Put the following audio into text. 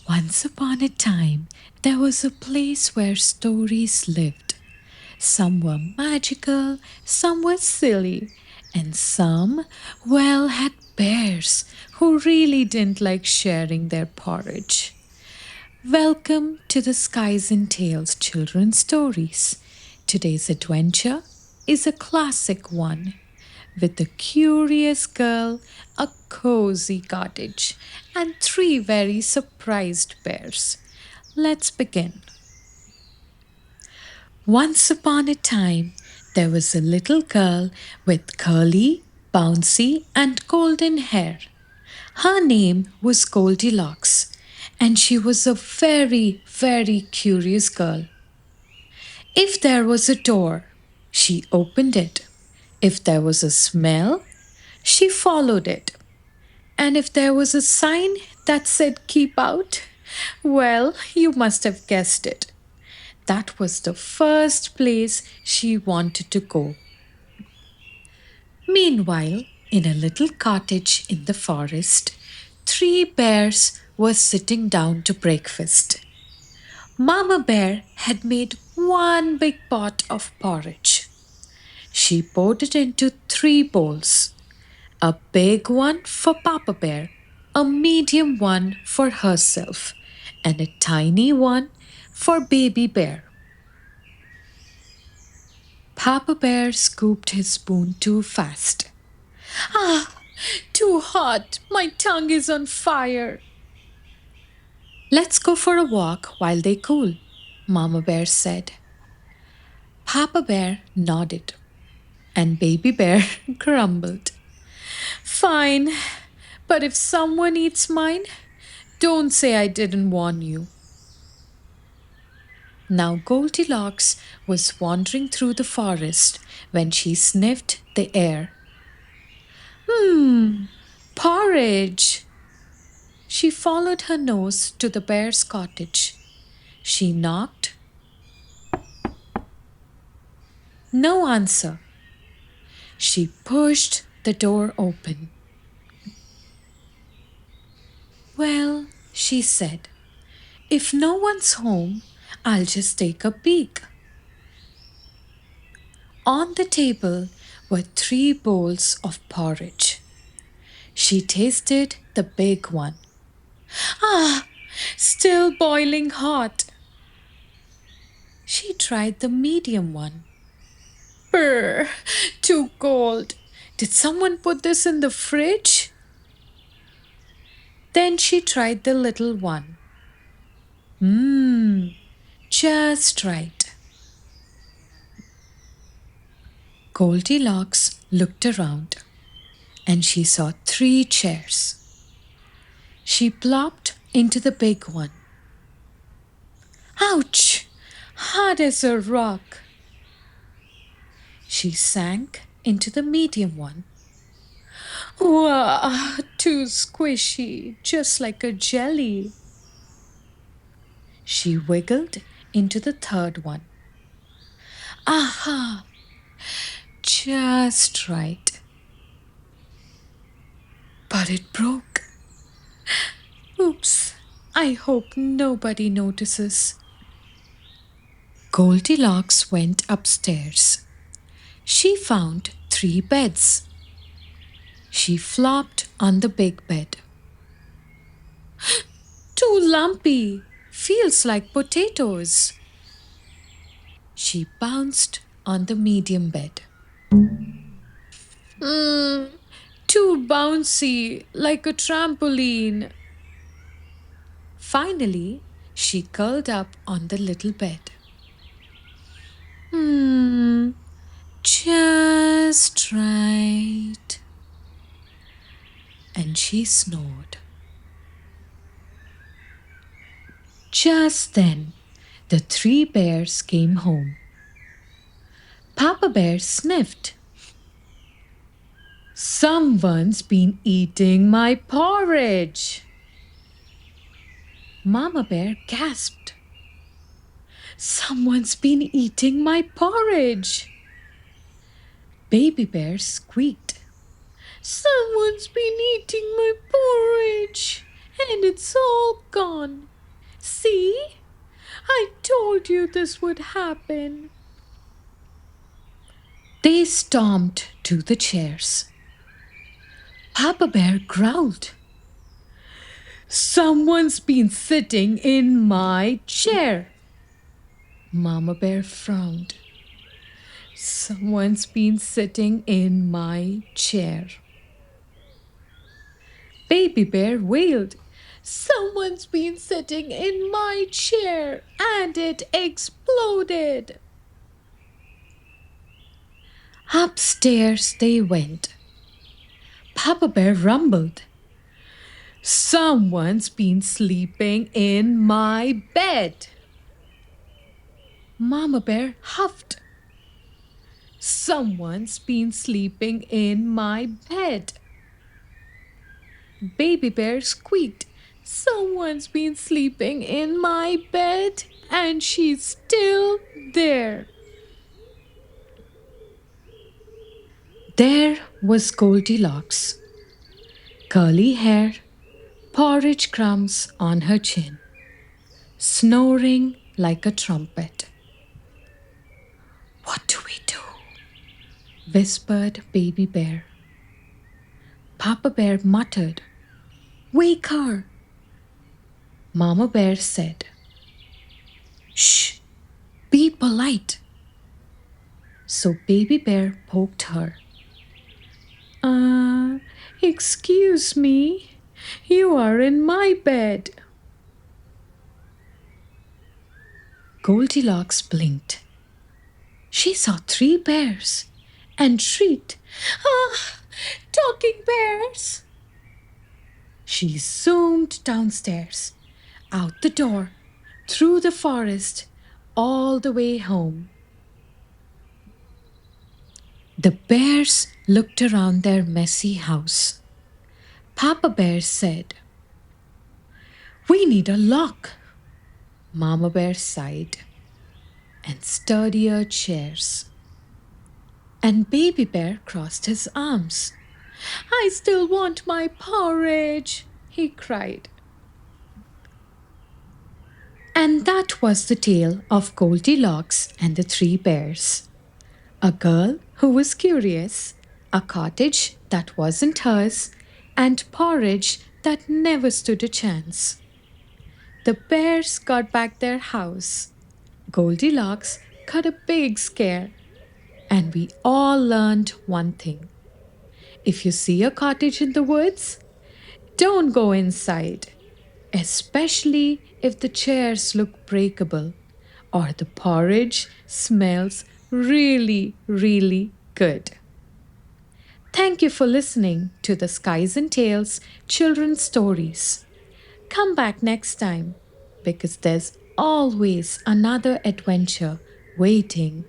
Once upon a time, there was a place where stories lived. Some were magical, some were silly, and some, well, had bears who really didn't like sharing their porridge. Welcome to the Skies and Tales Children's Stories. Today's adventure is a classic one with a curious girl, a cozy cottage, and three very surprised bears. Let's begin. Once upon a time, there was a little girl with curly, bouncy, and golden hair. Her name was Goldilocks, and she was a very, very curious girl. If there was a door, she opened it. If there was a smell, she followed it. And if there was a sign that said keep out, well, you must have guessed it. That was the first place she wanted to go. Meanwhile, in a little cottage in the forest, three bears were sitting down to breakfast. Mama Bear had made one big pot of porridge. She poured it into three bowls, a big one for Papa Bear, a medium one for herself, and a tiny one for Baby Bear. Papa Bear scooped his spoon too fast. Ah, too hot! My tongue is on fire! Let's go for a walk while they cool, Mama Bear said. Papa Bear nodded, and Baby Bear grumbled. Fine, but if someone eats mine, don't say I didn't warn you. Now Goldilocks was wandering through the forest when she sniffed the air. Hmm, porridge. She followed her nose to the bear's cottage. She knocked. No answer. She pushed the door open. Well, she said, if no one's home, I'll just take a peek. On the table were three bowls of porridge. She tasted the big one. Ah, still boiling hot. She tried the medium one. Brr, too cold. Did someone put this in the fridge? Then she tried the little one. Mmm, just right. Goldilocks looked around and she saw three chairs. She plopped into the big one. Ouch! Hard as a rock. She sank into the medium one. Wow, too squishy, just like a jelly. She wiggled into the third one. Aha! Just right. But it broke. Oops, I hope nobody notices. Goldilocks went upstairs. She found three beds. She flopped on the big bed. Too lumpy, feels like potatoes. She bounced on the medium bed. Mmm, too bouncy, like a trampoline. Finally, she curled up on the little bed. Just right. And she snored. Just then, the three bears came home. Papa Bear sniffed. Someone's been eating my porridge. Mama Bear gasped. Someone's been eating my porridge. Baby Bear squeaked. Someone's been eating my porridge, and it's all gone. See? I told you this would happen. They stomped to the chairs. Papa Bear growled. Someone's been sitting in my chair. Mama Bear frowned. Someone's been sitting in my chair. Baby Bear wailed. Someone's been sitting in my chair and it exploded. Upstairs they went. Papa Bear rumbled. Someone's been sleeping in my bed. Mama Bear huffed. Someone's been sleeping in my bed. Baby Bear squeaked. Someone's been sleeping in my bed and she's still there. There was Goldilocks. Curly hair, porridge crumbs on her chin, snoring like a trumpet. What do we do? Whispered Baby Bear. Papa Bear muttered, Wake her. Mama Bear said, Shh, be polite. So Baby Bear poked her. Excuse me, you are in my bed. Goldilocks blinked. She saw 3 bears and shrieked, Ah, talking bears! She zoomed downstairs, out the door, through the forest, all the way home. The bears looked around their messy house. Papa Bear said, We need a lock. Mama Bear sighed. And sturdier chairs. And Baby Bear crossed his arms. I still want my porridge, he cried. And that was the tale of Goldilocks and the 3 bears. A girl who was curious, a cottage that wasn't hers, and porridge that never stood a chance. The bears got back their house. Goldilocks got a big scare. And we all learned one thing. If you see a cottage in the woods, don't go inside, especially if the chairs look breakable or the porridge smells really, really good. Thank you for listening to the Skies and Tales children's stories. Come back next time because there's always another adventure waiting